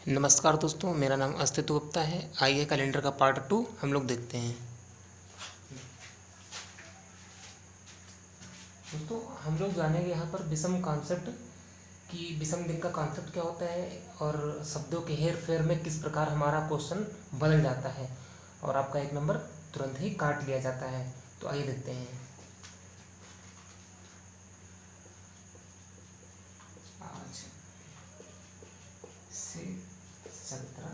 नमस्कार दोस्तों, मेरा नाम अस्तित्व गुप्ता है। आइए कैलेंडर का पार्ट 2 हम लोग देखते हैं। दोस्तों हम लोग जानेंगे यहाँ पर विषम कॉन्सेप्ट कि विषम दिन का कॉन्सेप्ट क्या होता है और शब्दों के हेर फेर में किस प्रकार हमारा क्वेश्चन बदल जाता है और आपका एक नंबर तुरंत ही काट लिया जाता है। तो आइए देखते हैं। आज से 17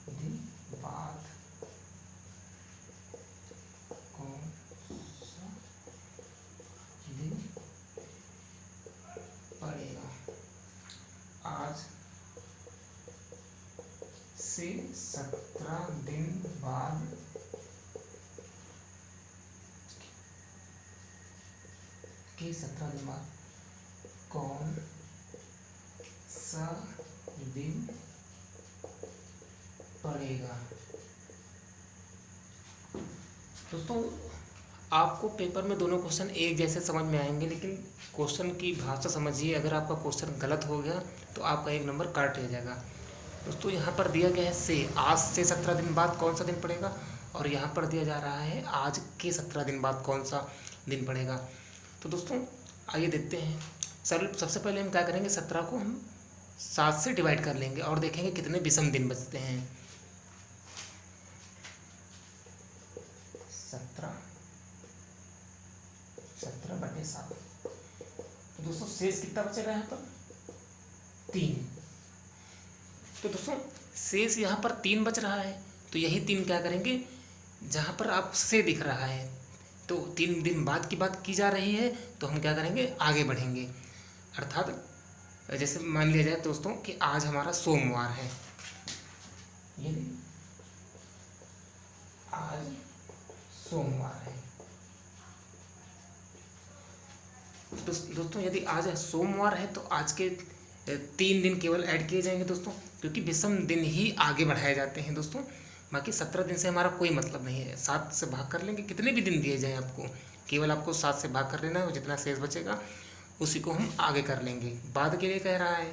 दिन बाद कौन सा दिन पड़ेगा। आज से 17 दिन बाद के 17 दिन बाद कौन सा दिन पड़ेगा। दोस्तों आपको पेपर में दोनों क्वेश्चन एक जैसे समझ में आएंगे, लेकिन क्वेश्चन की भाषा समझिए। अगर आपका क्वेश्चन गलत हो गया तो आपका एक नंबर काट लिया जाएगा। दोस्तों यहाँ पर दिया गया है से, आज से 17 दिन बाद कौन सा दिन पड़ेगा, और यहाँ पर दिया जा रहा है आज के 17 दिन बाद कौन सा दिन पड़ेगा। तो दोस्तों आइए देखते हैं। सबसे पहले हम क्या करेंगे, 17 को हम 7 से डिवाइड कर लेंगे और देखेंगे कितने विषम दिन बचते हैं। 17/7। तो दोस्तों शेष कितना बचेगा यहाँ पर, 3। तो दोस्तों शेष यहाँ पर 3 बच रहा है, तो यही 3 क्या करेंगे, जहाँ पर आप से दिख रहा है तो 3 दिन बाद की बात की जा रही है, तो हम क्या करेंगे, आगे बढ़ेंगे। अर्थात जैसे मान लिया जाए दोस्तों कि आज हमारा सोमवार है, ये आज सोमवार है। दोस्तों यदि आज सोमवार है तो आज के 3 दिन केवल ऐड किए जाएंगे दोस्तों, क्योंकि विषम दिन ही आगे बढ़ाए जाते हैं दोस्तों। बाकी 17 दिन से हमारा कोई मतलब नहीं है। 7 से भाग कर लेंगे, कितने भी दिन दिए जाएं आपको, केवल आपको 7 से भाग कर लेना है और जितना शेष बचेगा उसी को हम आगे कर लेंगे। बाद के लिए कह रहा है।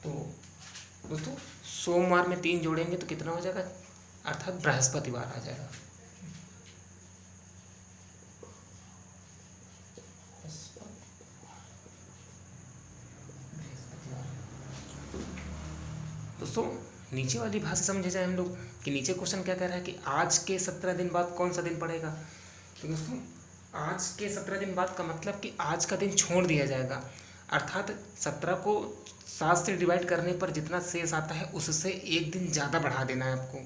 तो दोस्तों सोमवार में 3 जोड़ेंगे तो कितना हो जाएगा, अर्थात बृहस्पतिवार आ जाएगा। दोस्तों नीचे वाली भाषा समझे जाए हम लोग कि नीचे क्वेश्चन क्या कह रहा है कि आज के 17 दिन बाद कौन सा दिन पड़ेगा। तो दोस्तों आज के 17 दिन बाद का मतलब कि आज का दिन छोड़ दिया जाएगा, अर्थात 17 को 7 से डिवाइड करने पर जितना शेष आता है उससे एक दिन ज़्यादा बढ़ा देना है आपको।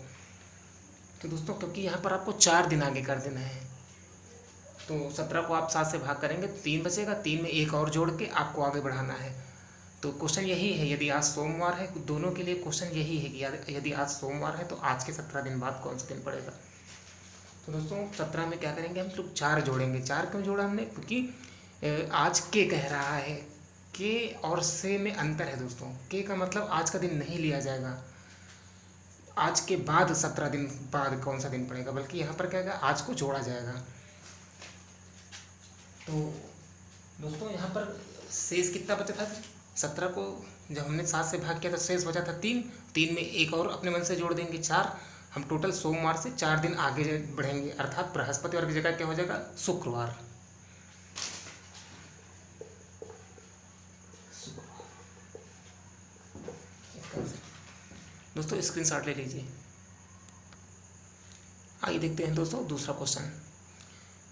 तो दोस्तों क्योंकि यहाँ पर आपको 4 दिन आगे कर देना है, तो 17 को आप 7 से भाग करेंगे, 3 बचेगा, 3 में एक और जोड़ के आपको आगे बढ़ाना है। तो क्वेश्चन यही है, यदि आज सोमवार है, दोनों के लिए क्वेश्चन यही है कि यदि आज सोमवार है तो आज के 17 दिन बाद कौन सा दिन पड़ेगा। तो दोस्तों 17 में क्या करेंगे, हम लोग 4 जोड़ेंगे। 4 क्यों जोड़ा हमने, क्योंकि आज के कह रहा है, के और से में अंतर है दोस्तों। के का मतलब आज का दिन नहीं लिया जाएगा, आज के बाद 17 दिन बाद कौन सा दिन पड़ेगा, बल्कि यहाँ पर क्या है, आज को जोड़ा जाएगा। तो दोस्तों यहाँ पर शेष कितना बचा था, 17 को जब हमने 7 से भाग किया तो शेष बचा था 3। 3 में एक और अपने मन से जोड़ देंगे, 4। हम टोटल सोमवार से 4 दिन आगे बढ़ेंगे, अर्थात बृहस्पतिवार की जगह क्या हो जाएगा, शुक्रवार। दोस्तों स्क्रीनशॉट ले लीजिए। आइए देखते हैं दोस्तों दूसरा क्वेश्चन।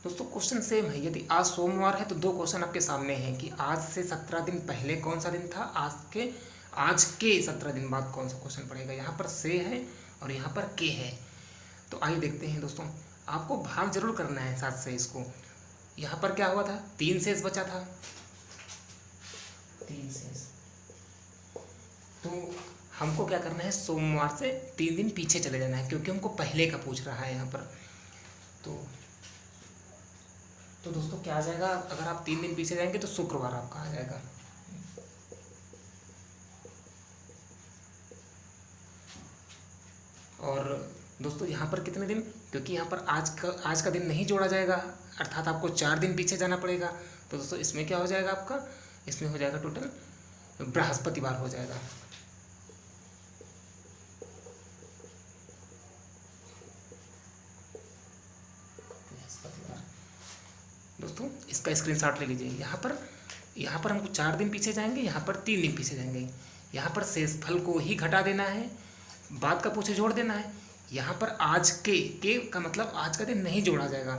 दोस्तों क्वेश्चन सेम है। यदि आज सोमवार है तो 2 क्वेश्चन आपके सामने हैं कि आज से 17 दिन पहले कौन सा दिन था, आज के 17 दिन बाद कौन सा क्वेश्चन पड़ेगा। यहाँ पर से है और यहाँ पर के है। तो आइए देखते हैं दोस्तों, आपको भाग जरूर करना है 7 से इसको। यहाँ पर क्या हुआ था, 3 शेष बचा था, 3 शेष। तो हमको क्या करना है, सोमवार से 3 दिन पीछे चले जाना है, क्योंकि हमको पहले का पूछ रहा है यहाँ पर। तो दोस्तों क्या आ जाएगा, अगर आप 3 दिन पीछे जाएंगे तो शुक्रवार आपका आ जाएगा। और दोस्तों यहाँ पर कितने दिन, क्योंकि यहाँ पर आज का दिन नहीं जोड़ा जाएगा, अर्थात आपको 4 दिन पीछे जाना पड़ेगा। तो दोस्तों इसमें क्या हो जाएगा आपका, इसमें हो जाएगा टोटल बृहस्पतिवार हो जाएगा। दोस्तों इसका स्क्रीनशॉट ले लीजिए। यहाँ पर हमको 4 दिन पीछे जाएंगे, यहाँ पर 3 दिन पीछे जाएंगे। यहाँ पर शेषफल को ही घटा देना है, बाद का पूछे जोड़ देना है। यहाँ पर आज के का मतलब आज का दिन नहीं जोड़ा जाएगा।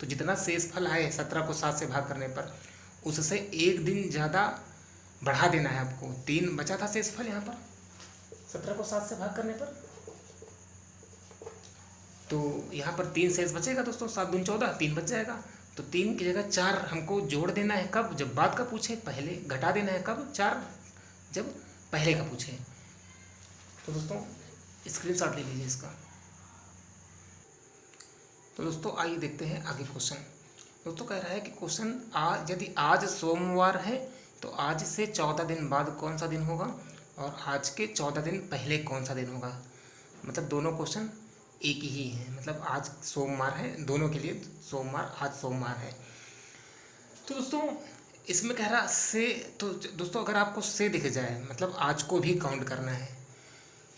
तो जितना शेषफल आए 17 को 7 से भाग करने पर, उससे 1 दिन ज़्यादा बढ़ा देना है आपको। 3 बचा था शेषफल यहाँ पर 17 को 7 से भाग करने पर, तो यहाँ पर 3 शेष बचेगा दोस्तों। 7 दूनी 14, 3 बच जाएगा। तो 3 की जगह 4 हमको जोड़ देना है। कब? जब बाद का पूछे। पहले घटा देना है कब? 4 जब पहले का पूछे। तो दोस्तों स्क्रीनशॉट ले लीजिए इसका। तो दोस्तों आइए देखते हैं आगे क्वेश्चन। दोस्तों कह रहा है कि क्वेश्चन यदि आज सोमवार है तो आज से 14 दिन बाद कौन सा दिन होगा, और आज के 14 दिन पहले कौन सा दिन होगा। मतलब दोनों क्वेश्चन एक ही है। मतलब आज सोमवार है, दोनों के लिए सोमवार, आज सोमवार है। तो दोस्तों इसमें कह रहा से, तो दोस्तों अगर आपको से दिख जाए मतलब आज को भी काउंट करना है,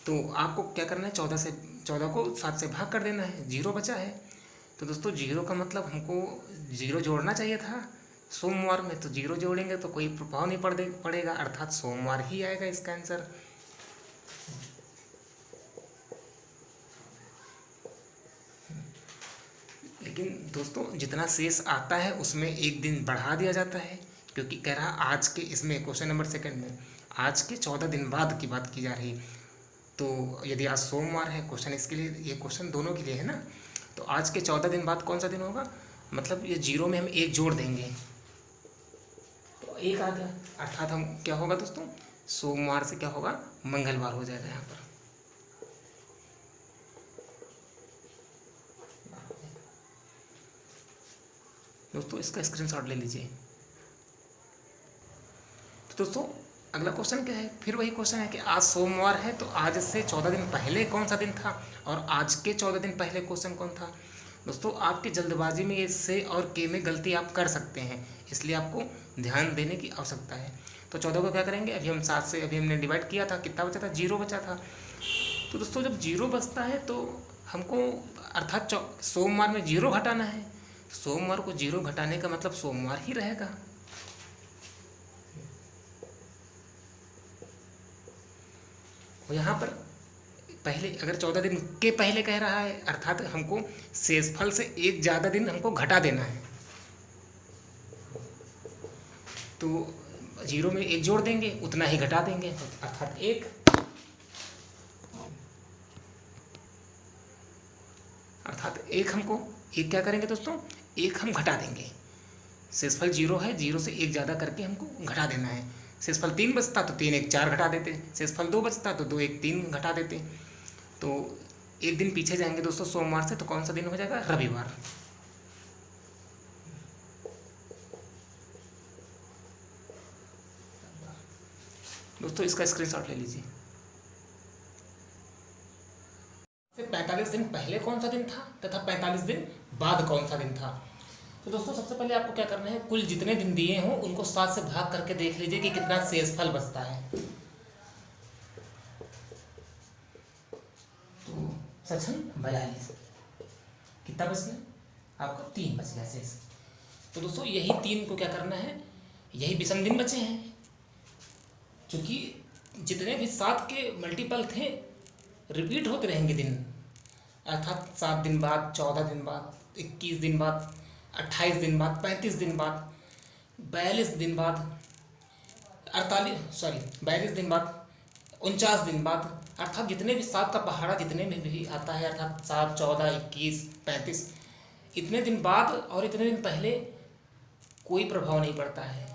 तो आपको क्या करना है, 14 को 7 से भाग कर देना है। 0 बचा है। तो दोस्तों 0 का मतलब हमको 0 जोड़ना चाहिए था सोमवार में। तो 0 जोड़ेंगे तो कोई प्रभाव नहीं पड़ेगा, अर्थात सोमवार ही आएगा इसका आंसर। लेकिन दोस्तों जितना शेष आता है उसमें 1 दिन बढ़ा दिया जाता है, क्योंकि कह रहा आज के, इसमें क्वेश्चन नंबर 2 में आज के 14 दिन बाद की बात की जा रही। तो यदि आज सोमवार है, क्वेश्चन इसके लिए, ये क्वेश्चन दोनों के लिए है ना। तो आज के 14 दिन बाद कौन सा दिन होगा, मतलब ये 0 में हम 1 जोड़ देंगे तो 1 आ गया। अर्थात हम क्या होगा दोस्तों, सोमवार से क्या होगा, मंगलवार हो जाएगा यहाँ पर। दोस्तों इसका स्क्रीनशॉट ले लीजिए। तो दोस्तों अगला क्वेश्चन क्या है, फिर वही क्वेश्चन है कि आज सोमवार है तो आज से 14 दिन पहले कौन सा दिन था, और आज के 14 दिन पहले क्वेश्चन कौन था। दोस्तों आपकी जल्दबाजी में ये से और के में गलती आप कर सकते हैं, इसलिए आपको ध्यान देने की आवश्यकता है। तो 14 को क्या करेंगे, अभी हम 7 से अभी हमने डिवाइड किया था, कितना बचा था, 0 बचा था। तो दोस्तों जब 0 बचता है तो हमको अर्थात सोमवार में 0 घटाना है। सोमवार को 0 घटाने का मतलब सोमवार ही रहेगा। और यहाँ पर पहले अगर 14 दिन के पहले कह रहा है, अर्थात हमको शेषफल से 1 ज़्यादा दिन हमको घटा देना है। तो 0 में 1 जोड़ देंगे, उतना ही घटा देंगे, अर्थात 1। अर्थात 1 हमको 1 क्या करेंगे दोस्तों, 1 हम घटा देंगे। शेषफल 0 है, 0 से 1 ज़्यादा करके हमको घटा देना है। शेषफल 3 बचता तो 3 1 4 घटा देते, शेषफल 2 बचता तो 2 1 3 घटा देते। तो 1 दिन पीछे जाएंगे दोस्तों सोमवार से, तो कौन सा दिन हो जाएगा, रविवार। दोस्तों इसका स्क्रीनशॉट ले लीजिए। 45 दिन पहले कौन सा दिन था तथा 45 दिन बाद कौन सा दिन था। तो दोस्तों सबसे पहले आपको क्या करना है, कुल जितने दिन दिए हों उनको 7 से भाग करके देख लीजिए कि कितना शेषफल बचता है। तो 42 कितना बच गया आपका, 3 बच गया शेष। तो दोस्तों यही 3 को क्या करना है, यही विषम दिन बचे हैं, क्योंकि जितने भी 7 के मल्टीपल थे रिपीट होते रहेंगे दिन। अर्थात 7 दिन बाद, 14 दिन बाद, 21 दिन बाद, 28 दिन बाद, 35 दिन बाद, 42 दिन बाद, 42 दिन बाद, 49 दिन बाद, अर्थात जितने भी 7 का पहाड़ा जितने में भी आता है, अर्थात 7, 14, 21, 35, इतने दिन बाद और इतने दिन पहले कोई प्रभाव नहीं पड़ता है।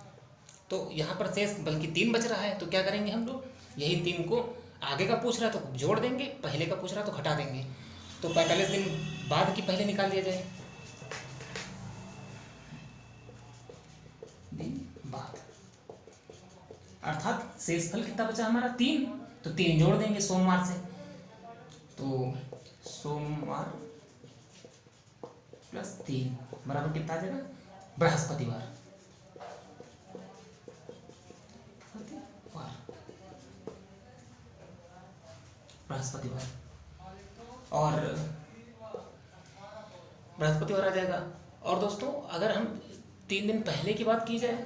तो यहाँ पर शेष बल्कि 3 बच रहा है। तो क्या करेंगे हम लोग, यही 3 को आगे का पूछ रहा है तो जोड़ देंगे, पहले का पूछ रहा है तो घटा देंगे। तो 45 दिन बाद की पहले निकाल दिया जाए, दिन बाद, अर्थात शेषफल कितना बचा हमारा, 3। तो 3 जोड़ देंगे सोमवार से, तो सोमवार प्लस 3 बराबर कितना आ जाएगा, बृहस्पतिवार। बृहस्पतिवार, और बृहस्पतिवार आ जाएगा। और दोस्तों अगर हम 3 दिन पहले की बात की जाए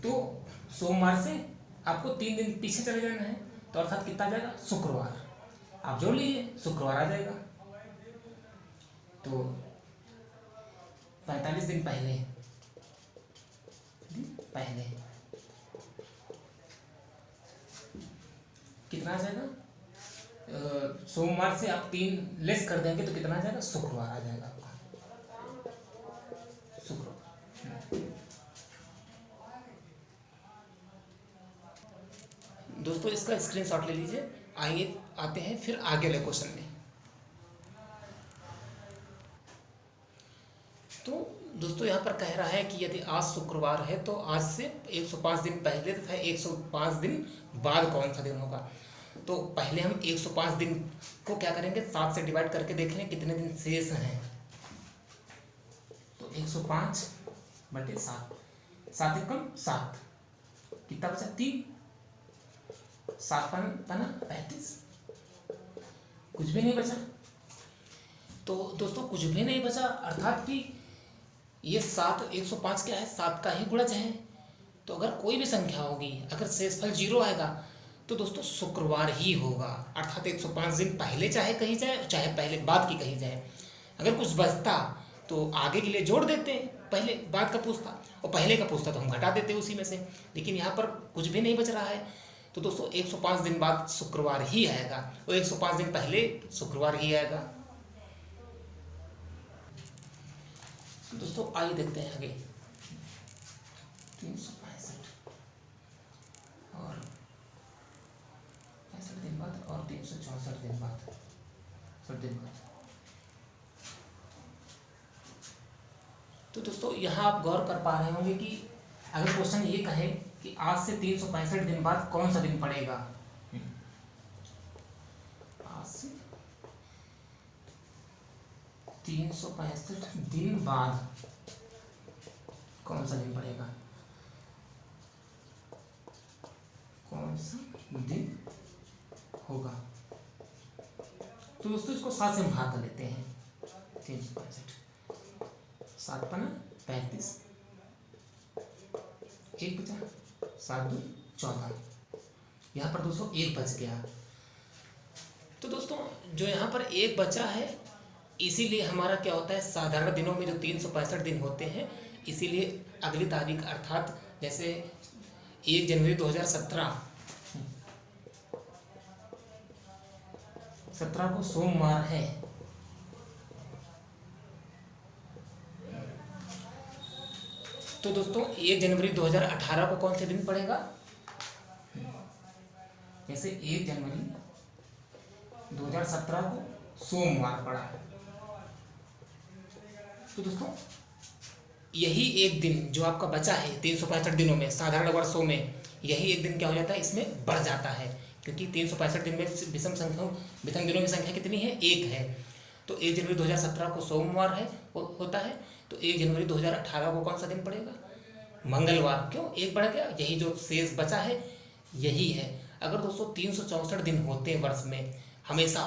तो सोमवार से आपको 3 दिन पीछे चले जाना है, तो अर्थात कितना आ जाएगा, शुक्रवार। आप जोड़ लीजिए, शुक्रवार आ जाएगा। तो 45 दिन पहले कितना आ जाएगा, सोमवार से आप 3 लेस कर देंगे तो कितना आ जाएगा, शुक्रवार आ जाएगा आपका, शुक्रवार। दोस्तों इसका स्क्रीनशॉट ले लीजिए। आइए आते हैं फिर आगे वाले क्वेश्चन में। तो दोस्तों यहाँ पर कह रहा है कि यदि आज शुक्रवार है तो आज से 105 दिन पहले तथा 105 दिन बाद कौन सा दिन होगा। तो पहले हम 105 दिन को क्या करेंगे, 7 से डिवाइड करके देख लें कितने दिन शेष हैं। तो 105 बटे 7, 7 एकम 7, कितना बचा, 3, 7 पना 35, कुछ भी नहीं बचा। तो दोस्तों कुछ भी नहीं बचा अर्थात कि ये 7, 105 क्या है, 7 का ही गुणज है। तो अगर कोई भी संख्या होगी, अगर शेषफल 0 आएगा तो दोस्तों शुक्रवार ही होगा, अर्थात 105 दिन पहले चाहे कही जाए चाहे पहले बाद की कही जाए। अगर कुछ बचता तो आगे के लिए जोड़ देते, पहले बाद का पूछता और पहले का पूछता तो हम घटा देते उसी में से, लेकिन यहाँ पर कुछ भी नहीं बच रहा है। तो दोस्तों 105 दिन बाद शुक्रवार ही आएगा और 105 दिन पहले शुक्रवार ही आएगा। दोस्तों आइए देखते हैं आगे। 365 और 65 दिन बाद और 364 दिन बाद, 60 दिन बाद। तो दोस्तों यहाँ आप गौर कर पा रहे होंगे कि अगर क्वेश्चन ये कहे कि आज से 365 दिन बाद कौन सा दिन पड़ेगा, आज से 365 दिन बाद कौन सा दिन पड़ेगा, कौन सा दिन होगा। तो दोस्तों इसको 7 से भाग कर लेते हैं। 365, 7 पना 35, 1 बचा, 7 2 14, यहाँ पर दोस्तों 1 बच गया। तो दोस्तों जो यहाँ पर 1 बचा है, इसीलिए हमारा क्या होता है, साधारण दिनों में जो 365 दिन होते हैं, इसीलिए अगली तारीख अर्थात जैसे 1 जनवरी 2017 को सोमवार है, तो दोस्तों 1 जनवरी 2018 को कौन से दिन पड़ेगा, जैसे 1 जनवरी 2017 को सोमवार पड़ा। तो दोस्तों यही एक दिन जो आपका बचा है 365 दिनों में, साधारण वर्षों में यही एक दिन क्या हो जाता है, इसमें बढ़ जाता है, क्योंकि 365 दिन में विषम दिनों की संख्या कितनी है, 1 है। तो 1 जनवरी 2017 को सोमवार है होता है, तो 1 जनवरी 2018 को कौन सा दिन पड़ेगा, मंगलवार। क्यों 1 बढ़ गया, यही जो शेष बचा है यही है। अगर दोस्तों 364 दिन होते हैं वर्ष में हमेशा,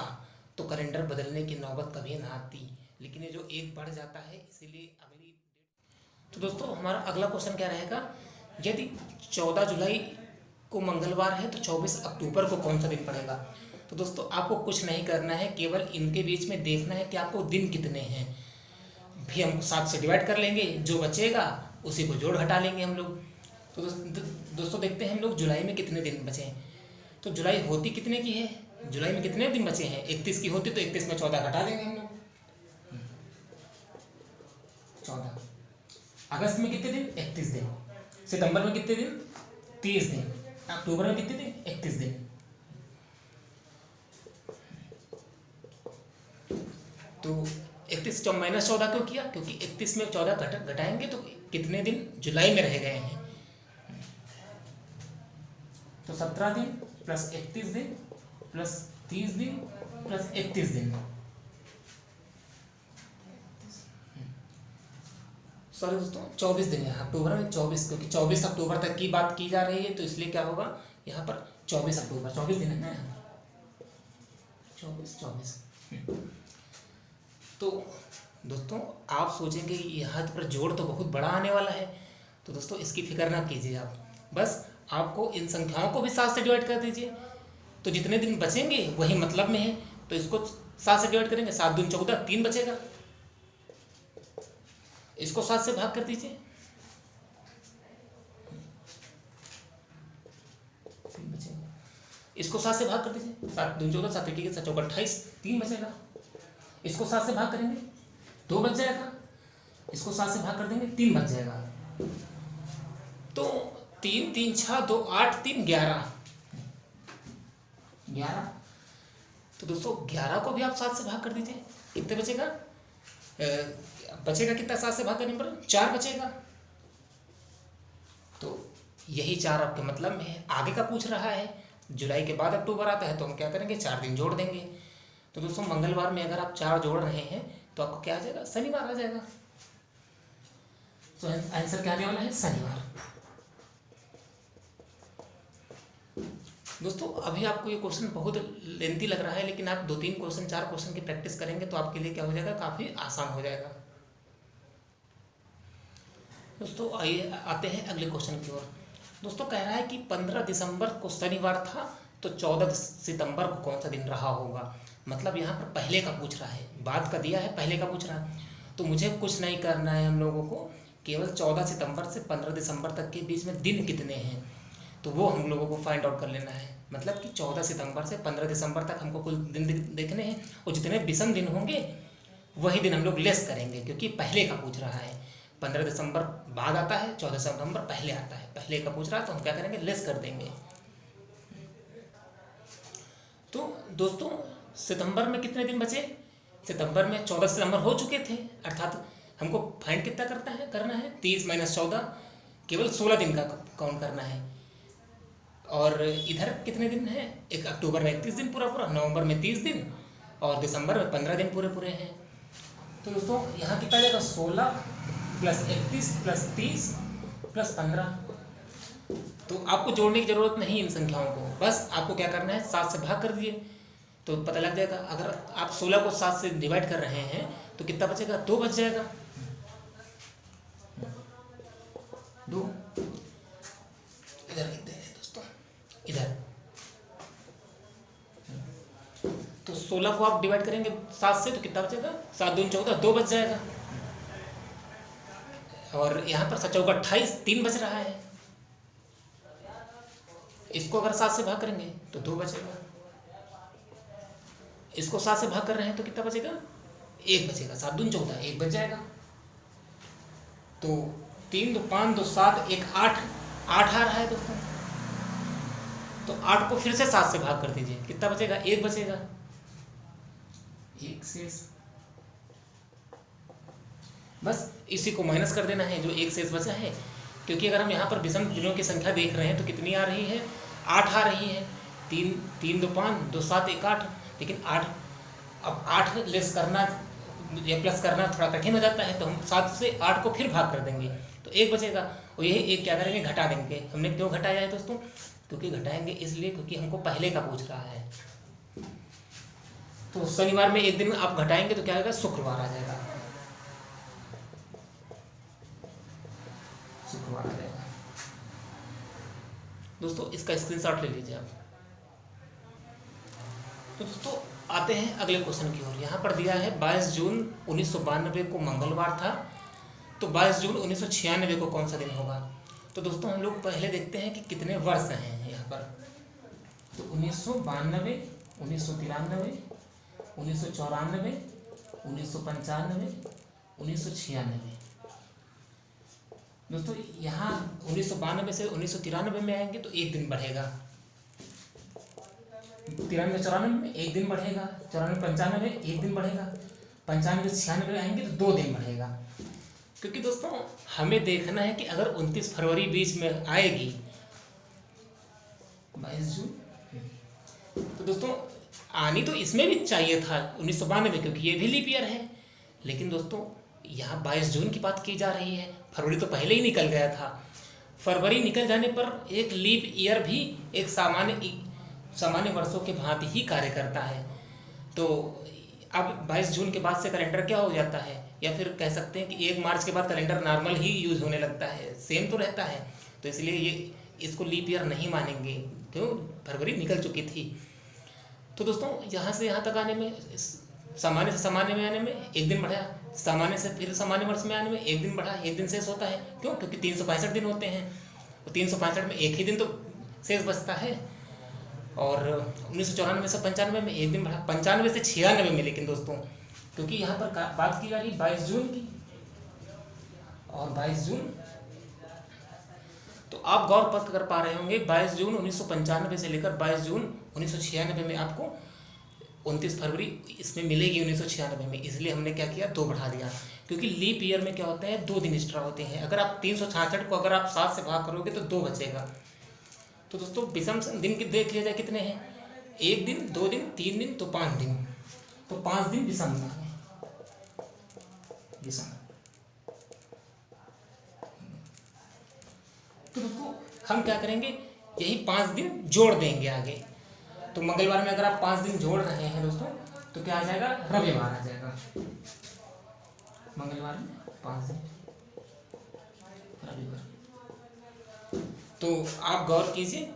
तो कैलेंडर बदलने की नौबत कभी ना आती, लेकिन ये जो 1 बढ़ जाता है इसीलिए अगली। तो दोस्तों हमारा अगला क्वेश्चन क्या रहेगा, यदि 14 जुलाई को मंगलवार है तो 24 अक्टूबर को कौन सा दिन पड़ेगा। तो दोस्तों आपको कुछ नहीं करना है, केवल इनके बीच में देखना है कि आपको दिन कितने हैं। भी हम 7 से डिवाइड कर लेंगे, जो बचेगा उसी को जोड़ घटा लेंगे हम लोग। तो दोस्तों देखते हैं हम लोग जुलाई में कितने दिन बचे हैं। तो जुलाई होती कितने की है, जुलाई में कितने दिन बचे हैं, 31 की होती, तो 31 में 14 घटा देंगे हम लोग, 14। अगस्त में कितने दिन, 31 दिन। सितंबर में कितने दिन, 30 दिन। अक्टूबर में कितने दिन, 31 दिन। तो 31 माइनस 14 क्यों किया, क्योंकि 31 में 14 घटाएंगे तो कितने दिन जुलाई में रह गए हैं। तो 17 दिन प्लस 31 दिन प्लस 30 दिन प्लस 31 दिन, सॉरी दोस्तों 24 दिन है। अक्टूबर में 24, क्योंकि 24 अक्टूबर तक की बात की जा रही है, तो इसलिए क्या होगा यहाँ पर 24 अक्टूबर, 24 दिन है ना। 24 24। तो दोस्तों आप सोचेंगे कि यहाँ पर जोड़ तो बहुत बड़ा आने वाला है, तो दोस्तों इसकी फिक्र ना कीजिए आप, बस आपको इन संख्याओं को भी 7 से डिवाइड कर दीजिए, तो जितने दिन बचेंगे वही मतलब में है, तो इसको 7 से डिवाइड करेंगे, 7 दूनी 14, 3 बचेगा, इसको 7 से भाग कर दीजिए, 3 बचेगा, इसको 7 से भाग कर दीजिए, 7 दूनी 14, 7 1 7 चौका 28, 3 बचेगा, इसको 7 से भाग करेंगे 2 बच जाएगा, इसको 7 से भाग कर देंगे 3 बच जाएगा, तो 3 3 6 2 8 3 11, तो दोस्तों 11 को भी आप 7 से भाग कर दीजिए, कितने बचेगा, बचेगा कितना 7 से भाग करने पर 4 बचेगा, तो यही 4 आपके मतलब में है। आगे का पूछ रहा है, जुलाई के बाद अक्टूबर आता है तो हम क्या करेंगे, 4 दिन जोड़ देंगे, तो दोस्तों मंगलवार में अगर आप 4 जोड़ रहे हैं तो आपको क्या आ जाएगा, शनिवार आ जाएगा, तो आंसर क्या आने वाला है, शनिवार। दोस्तों अभी आपको ये क्वेश्चन बहुत लेंथी लग रहा है, लेकिन आप 2-3 क्वेश्चन 4 क्वेश्चन की प्रैक्टिस करेंगे तो आपके लिए क्या हो जाएगा, काफ़ी आसान हो जाएगा। दोस्तों आइए आते हैं अगले क्वेश्चन की ओर। दोस्तों कह रहा है कि 15 दिसंबर को शनिवार था, तो 14 सितंबर को कौन सा दिन रहा होगा, मतलब यहाँ पर पहले का पूछ रहा है, बाद का दिया है, पहले का पूछ रहा है, तो मुझे कुछ नहीं करना है, हम लोगों को केवल 14 सितंबर से 15 दिसंबर तक के बीच में दिन कितने हैं, तो वो हम लोगों को फाइंड आउट कर लेना है। मतलब कि 14 सितंबर से 15 दिसंबर तक हमको कुल दिन देखने हैं, और जितने विषम दिन होंगे वही दिन हम लोग लेस करेंगे, क्योंकि पहले का पूछ रहा है। 15 दिसंबर बाद आता है, 14 सितंबर पहले आता है, पहले का पूछ रहा है तो हम क्या करेंगे, लेस कर देंगे। तो दोस्तों सितंबर में कितने दिन बचे, सितंबर में 14 सितंबर हो चुके थे, अर्थात हमको फाइंड कितना करना है 30 - 14, केवल 16 दिन का काउंट करना है। और इधर कितने दिन हैं, एक अक्टूबर में 31 दिन पूरा, नवंबर में 30 दिन, और दिसंबर में 15 दिन पूरे हैं। तो दोस्तों यहाँ कितना जाएगा, 16 + 31 + 30 + 15। तो आपको जोड़ने की ज़रूरत नहीं इन संख्याओं को, बस आपको क्या करना है, 7 से भाग कर दिए तो पता लग जाएगा। अगर आप 16 को 7 से डिवाइड कर रहे हैं तो कितना बचेगा, 2 बच जाएगा, 2 इधर लिख देंगे दोस्तों, इधर। तो 16 को आप डिवाइड करेंगे 7 से तो कितना बचेगा, 7 दूनी 14, 2 बच जाएगा, और यहाँ पर 7 चौका 28, 3 बच रहा है। इसको अगर 7 से भाग करेंगे तो 2 बचेगा, इसको 7 से भाग कर रहे हैं तो कितना बचेगा, 1 बचेगा, 7 दूनी 14, 1 बच जाएगा। तो 3 2 5 2 7 1 8 8 आ रहा है दोस्तों, तो 8 को फिर से 7 से भाग कर दीजिए, कितना बचेगा, 1 बचेगा, 1 शेष, बस इसी को माइनस कर देना है जो 1 शेष बचा है, क्योंकि अगर हम यहाँ पर विषम दिनों की संख्या देख रहे हैं तो कितनी आ रही है, 8 आ रही है, 3 2 5 2 7 1 8, लेकिन 8 अब 8 लेस करना या प्लस करना थोड़ा कठिन हो जाता है, तो हम 7 से 8 को फिर भाग कर देंगे तो 1 बचेगा, और यही 1 क्या करेंगे, घटा देंगे। हमने क्यों घटाया है दोस्तों, क्योंकि घटाएंगे इसलिए क्योंकि हमको पहले का पूछ रहा है। तो शनिवार में 1 दिन आप घटाएंगे तो क्या आएगा, शुक्रवार आ जाएगा, शुक्रवार आ जाएगा। दोस्तों इसका स्क्रीनशॉट ले लीजिए आप। तो दोस्तों आते हैं अगले क्वेश्चन की ओर। यहाँ पर दिया है 22 जून 1992 को मंगलवार था, तो 22 जून 1996 को कौन सा दिन होगा। तो दोस्तों हम लोग पहले देखते हैं कि कितने वर्ष हैं यहाँ पर। तो 1992, 1993, 1994, 1995, 1996। दोस्तों यहाँ 1992 से 1993 में आएंगे तो 1 दिन बढ़ेगा, 93 94 में 1 दिन बढ़ेगा, 94 95 में 1 दिन बढ़ेगा, 95 96 आएंगे तो 2 दिन बढ़ेगा। क्योंकि दोस्तों हमें देखना है कि अगर 29 फरवरी बीच में आएगी 22 जून, तो दोस्तों आनी तो इसमें भी चाहिए था 1992 में, क्योंकि ये भी लीप ईयर है। लेकिन दोस्तों यहाँ 22 जून की बात की जा रही है, फरवरी तो पहले ही निकल गया था। फरवरी निकल जाने पर एक लीप ईयर भी एक सामान्य वर्षों के भांति ही कार्य करता है। तो अब 22 जून के बाद से कैलेंडर क्या हो जाता है, या फिर कह सकते हैं कि 1 मार्च के बाद कैलेंडर नॉर्मल ही यूज़ होने लगता है, सेम तो रहता है। तो इसलिए ये इसको लीप ईयर नहीं मानेंगे, क्यों, फरवरी निकल चुकी थी। तो दोस्तों यहाँ से यहाँ तक आने में, सामान्य से सामान्य में आने में 1 दिन बढ़ा, सामान्य से फिर सामान्य वर्ष में आने में 1 दिन बढ़ा, 1 दिन शेष होता है। क्यों? क्योंकि 365 दिन होते हैं, तो 365 में 1 ही दिन तो शेष बचता है। और 1994 से 95 में 1 दिन बढ़ा, 95 से 96 में। लेकिन दोस्तों क्योंकि यहाँ पर बात की जा रही 22 जून की, और 22 जून, तो आप गौर पत्र कर पा रहे होंगे 22 जून 1995 से लेकर 22 जून 1996 में आपको 29 फरवरी इसमें मिलेगी 1996 में। इसलिए हमने क्या किया, 2 बढ़ा दिया, क्योंकि लीप ईयर में क्या होता है, 2 दिन एक्स्ट्रा होते हैं। अगर आप 366 को अगर आप 7 से भाग करोगे तो 2 बचेगा। तो दोस्तों विषम दिन के देख लिया जाए कितने हैं, 1 दिन, 2 दिन, 3 दिन, तो 5 दिन, तो 5 दिन विषम दिन है, विषम। तो दोस्तों हम क्या करेंगे, यही 5 दिन जोड़ देंगे आगे। तो मंगलवार में अगर आप 5 दिन जोड़ रहे हैं दोस्तों, तो क्या आ जाएगा, रविवार आ जाएगा। मंगलवार में 5 दिन, रविवार। तो आप गौर कीजिए,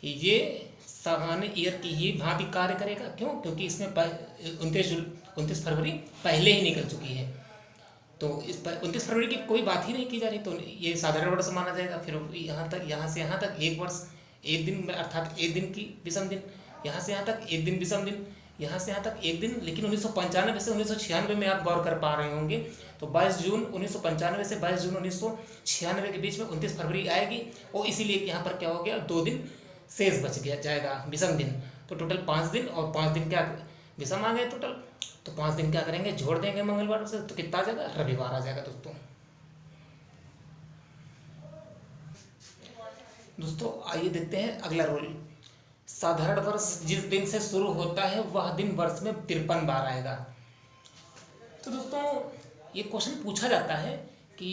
ये सामान्य ईयर की ही भांति कार्य करेगा। क्यों? क्योंकि इसमें 29 फरवरी पहले ही निकल चुकी है, तो इस पर 29 फरवरी की कोई बात ही नहीं की जा रही, तो ये साधारण वर्ष माना जाएगा। फिर यहाँ तक, यहाँ से यहाँ तक 1 वर्ष 1 दिन, अर्थात 1 दिन की विषम दिन, यहाँ से यहाँ तक 1 दिन विषम दिन, यहाँ से यहाँ तक 1 दिन। लेकिन 1995 से 1996 में आप गौर कर पा रहे होंगे, तो 22 जून 1995 से 22 जून 1996 के बीच में 29 फरवरी आएगी, और इसीलिए यहाँ पर क्या हो गया, 2 दिन शेष बच गया जाएगा विषम दिन। तो टोटल 5 दिन, और 5 दिन क्या विषम आ गए टोटल, तो 5 दिन क्या करेंगे, जोड़ देंगे मंगलवार से, तो कितना आ जाएगा, रविवार आ जाएगा। दोस्तों आइए देखते हैं अगला रूल। साधारण वर्ष जिस दिन से शुरू होता है वह दिन वर्ष में 53 बार आएगा। तो दोस्तों ये क्वेश्चन पूछा जाता है कि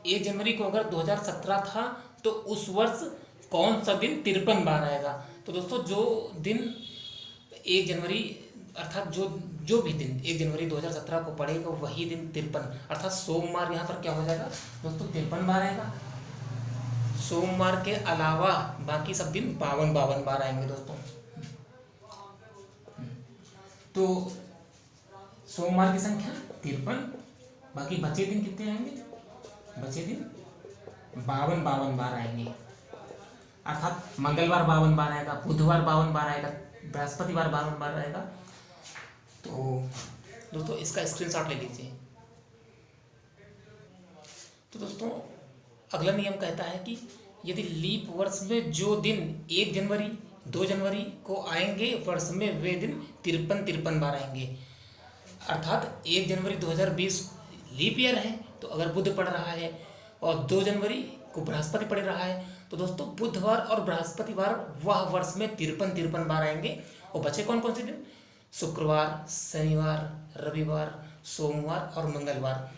1 जनवरी को अगर 2017 था तो उस वर्ष कौन सा दिन 53 बार आएगा। तो दोस्तों जो दिन 1 जनवरी, अर्थात जो भी दिन 1 जनवरी 2017 को पड़ेगा वही दिन 53, अर्थात सोमवार यहाँ पर क्या हो जाएगा दोस्तों, 53 बार आएगा। सोमवार के अलावा बाकी सब दिन 52 बार आएंगे दोस्तों। तो सोमवार की संख्या 53, बाकी बचे दिन कितने आएंगे, बचे दिन 52 बार आएंगे, अर्थात मंगलवार 52 बार आएगा, बुधवार 52 बार आएगा, बृहस्पतिवार 52 बार आएगा। तो दोस्तों इसका स्क्रीनशॉट ले लीजिए। तो दोस्तों अगला नियम कहता है कि यदि लीप वर्ष में जो दिन 1 जनवरी 2 जनवरी को आएंगे, वर्ष में वे दिन 53 बार आएंगे। अर्थात 1 जनवरी 2020 लीप ईयर है, तो अगर बुध पड़ रहा है और 2 जनवरी को बृहस्पति पड़ रहा है, तो दोस्तों बुधवार और बृहस्पतिवार वह वर्ष में 53 बार आएंगे। और बचे कौन कौन से दिन, शुक्रवार, शनिवार, रविवार, सोमवार और मंगलवार।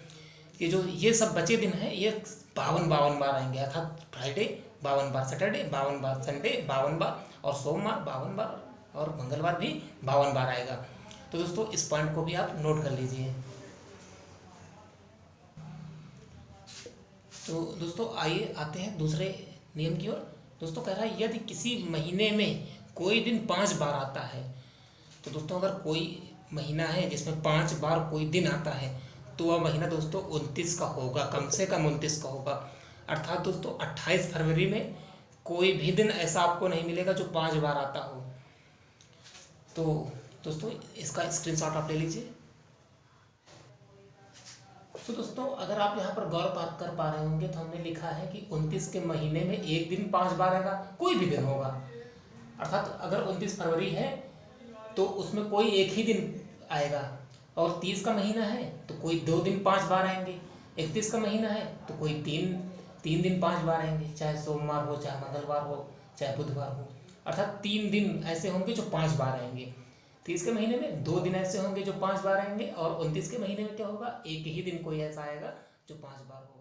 ये सब बचे दिन हैं, ये 52 बार आएंगे, अर्थात फ्राइडे 52 बार, सैटरडे 52 बार, संडे 52 बार, और सोमवार 52 बार, और मंगलवार भी 52 बार आएगा। तो दोस्तों इस पॉइंट को भी आप नोट कर लीजिए। तो दोस्तों आइए आते हैं दूसरे नियम की ओर। दोस्तों कह रहा है यदि किसी महीने में कोई दिन 5 बार आता है, तो दोस्तों अगर कोई महीना है जिसमें 5 बार कोई दिन आता है, तो वह महीना दोस्तों 29 का होगा, कम से कम 29 का होगा। अर्थात दोस्तों 28 फरवरी में कोई भी दिन ऐसा आपको नहीं मिलेगा जो 5 बार आता हो। तो दोस्तों इसका स्क्रीनशॉट आप ले लीजिए। तो दोस्तों अगर आप यहाँ पर गौर कर पा रहे होंगे, तो हमने लिखा है कि 29 के महीने में एक दिन 5 बार आएगा, कोई भी दिन होगा। अर्थात अगर 29 फरवरी है तो उसमें कोई एक ही दिन आएगा, और 30 का महीना है तो कोई 2 दिन 5 बार आएंगे, 31 का महीना है तो कोई 3 दिन 5 बार आएंगे, चाहे सोमवार हो, चाहे मंगलवार हो, चाहे बुधवार हो। अर्थात 3 दिन ऐसे होंगे जो 5 बार आएंगे। 30 के महीने में 2 दिन ऐसे होंगे जो 5 बार आएंगे, और 29 के महीने में क्या होगा, एक ही दिन कोई ऐसा आएगा जो 5 बार होगा।